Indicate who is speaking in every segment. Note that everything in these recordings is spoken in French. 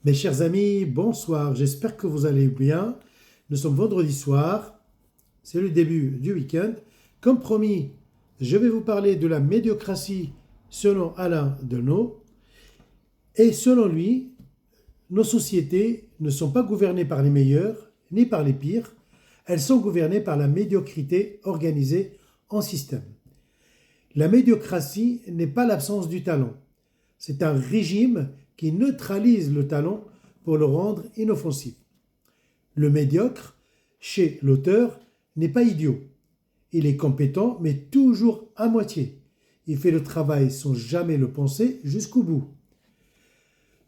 Speaker 1: Mes chers amis, bonsoir, j'espère que vous allez bien. Nous sommes vendredi soir, c'est le début du week-end. Comme promis, je vais vous parler de la médiocratie selon Alain Delon. Et selon lui, nos sociétés ne sont pas gouvernées par les meilleurs ni par les pires, elles sont gouvernées par la médiocrité organisée en système. La médiocratie n'est pas l'absence du talent, c'est un régime qui neutralise le talent pour le rendre inoffensif. Le médiocre, chez l'auteur, n'est pas idiot. Il est compétent, mais toujours à moitié. Il fait le travail sans jamais le penser jusqu'au bout.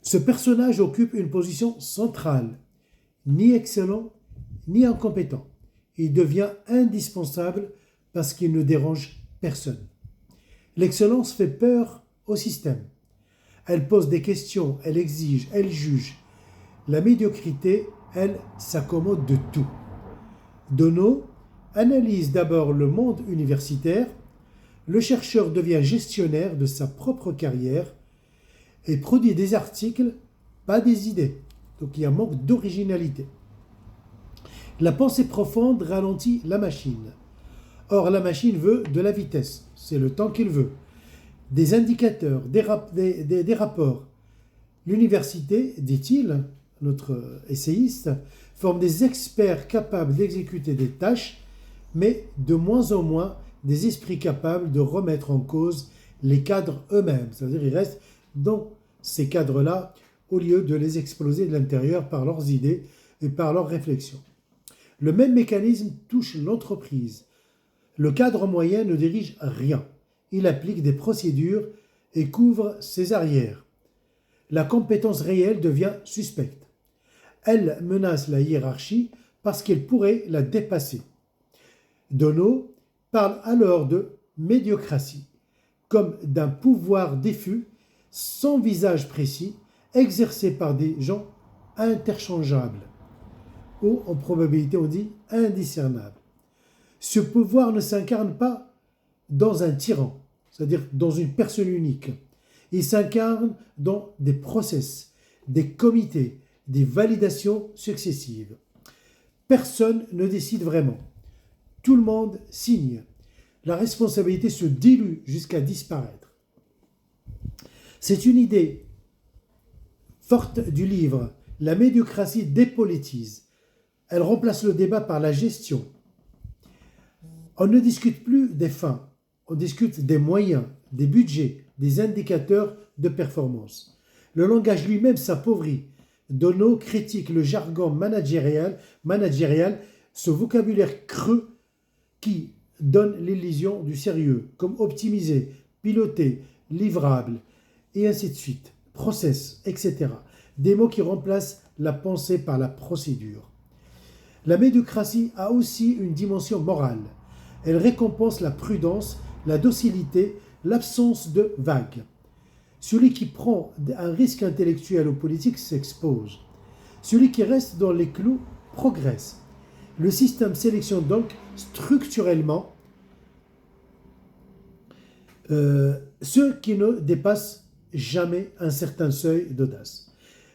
Speaker 1: Ce personnage occupe une position centrale, ni excellent, ni incompétent. Il devient indispensable parce qu'il ne dérange personne. L'excellence fait peur au système. Elle pose des questions, elle exige, elle juge. La médiocrité, elle, s'accommode de tout. Delon analyse d'abord le monde universitaire. Le chercheur devient gestionnaire de sa propre carrière et produit des articles, pas des idées. Donc il y a un manque d'originalité. La pensée profonde ralentit la machine. Or, la machine veut de la vitesse, c'est le temps qu'il veut. Des indicateurs, des rapports. L'université, dit-il, notre essayiste, forme des experts capables d'exécuter des tâches, mais de moins en moins des esprits capables de remettre en cause les cadres eux-mêmes. C'est-à-dire qu'ils restent dans ces cadres-là au lieu de les exploser de l'intérieur par leurs idées et par leurs réflexions. Le même mécanisme touche l'entreprise. Le cadre moyen ne dirige rien. Il applique des procédures et couvre ses arrières. La compétence réelle devient suspecte. Elle menace la hiérarchie parce qu'elle pourrait la dépasser. Delon parle alors de médiocratie, comme d'un pouvoir diffus, sans visage précis, exercé par des gens interchangeables, ou en probabilité on dit indiscernables. Ce pouvoir ne s'incarne pas dans un tyran, c'est-à-dire dans une personne unique. Il s'incarne dans des process, des comités, des validations successives. Personne ne décide vraiment. Tout le monde signe. La responsabilité se dilue jusqu'à disparaître. C'est une idée forte du livre. La médiocratie dépolitise. Elle remplace le débat par la gestion. On ne discute plus des fins, on discute des moyens, des budgets, des indicateurs de performance. Le langage lui-même s'appauvrit. Delon critique le jargon managérial, ce vocabulaire creux qui donne l'illusion du sérieux, comme optimiser, piloter, livrable, et ainsi de suite, process, etc. Des mots qui remplacent la pensée par la procédure. La médiocratie a aussi une dimension morale. Elle récompense la prudence, la docilité, l'absence de vagues. Celui qui prend un risque intellectuel ou politique s'expose. Celui qui reste dans les clous progresse. Le système sélectionne donc structurellement ceux qui ne dépassent jamais un certain seuil d'audace.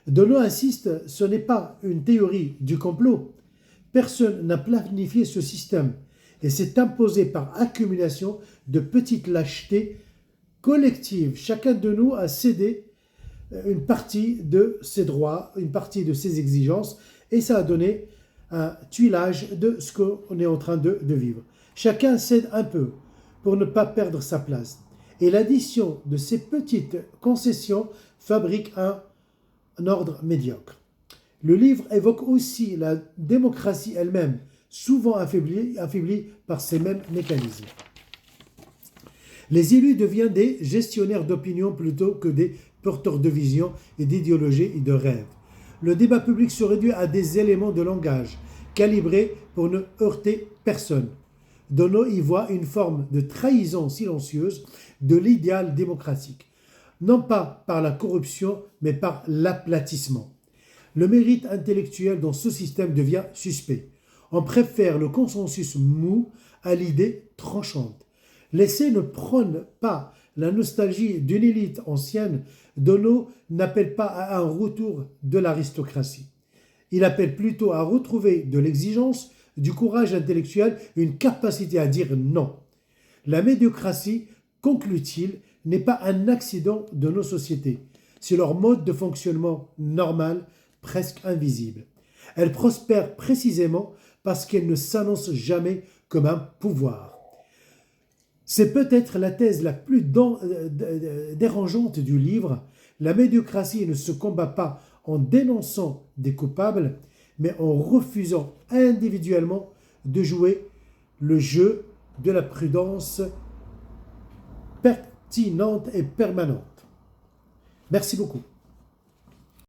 Speaker 1: Delon insiste, ce n'est pas une théorie du complot. Personne n'a planifié ce système et s'est imposé par accumulation de petites lâchetés collectives. Chacun de nous a cédé une partie de ses droits, une partie de ses exigences, et ça a donné un tuilage de ce qu'on est en train de vivre. Chacun cède un peu pour ne pas perdre sa place. Et l'addition de ces petites concessions fabrique un ordre médiocre. Le livre évoque aussi la démocratie elle-même, souvent affaiblie par ces mêmes mécanismes. Les élus deviennent des gestionnaires d'opinion plutôt que des porteurs de vision et d'idéologie et de rêves. Le débat public se réduit à des éléments de langage, calibrés pour ne heurter personne. Delon y voit une forme de trahison silencieuse de l'idéal démocratique, non pas par la corruption, mais par l'aplatissement. Le mérite intellectuel dans ce système devient suspect. On préfère le consensus mou à l'idée tranchante. L'essai ne prône pas la nostalgie d'une élite ancienne, Donneau n'appelle pas à un retour de l'aristocratie. Il appelle plutôt à retrouver de l'exigence, du courage intellectuel, une capacité à dire non. La médiocratie, conclut-il, n'est pas un accident de nos sociétés. C'est leur mode de fonctionnement normal, presque invisible. Elle prospère précisément parce qu'elle ne s'annonce jamais comme un pouvoir. C'est peut-être la thèse la plus dérangeante du livre. La médiocratie ne se combat pas en dénonçant des coupables, mais en refusant individuellement de jouer le jeu de la prudence pertinente et permanente. Merci beaucoup.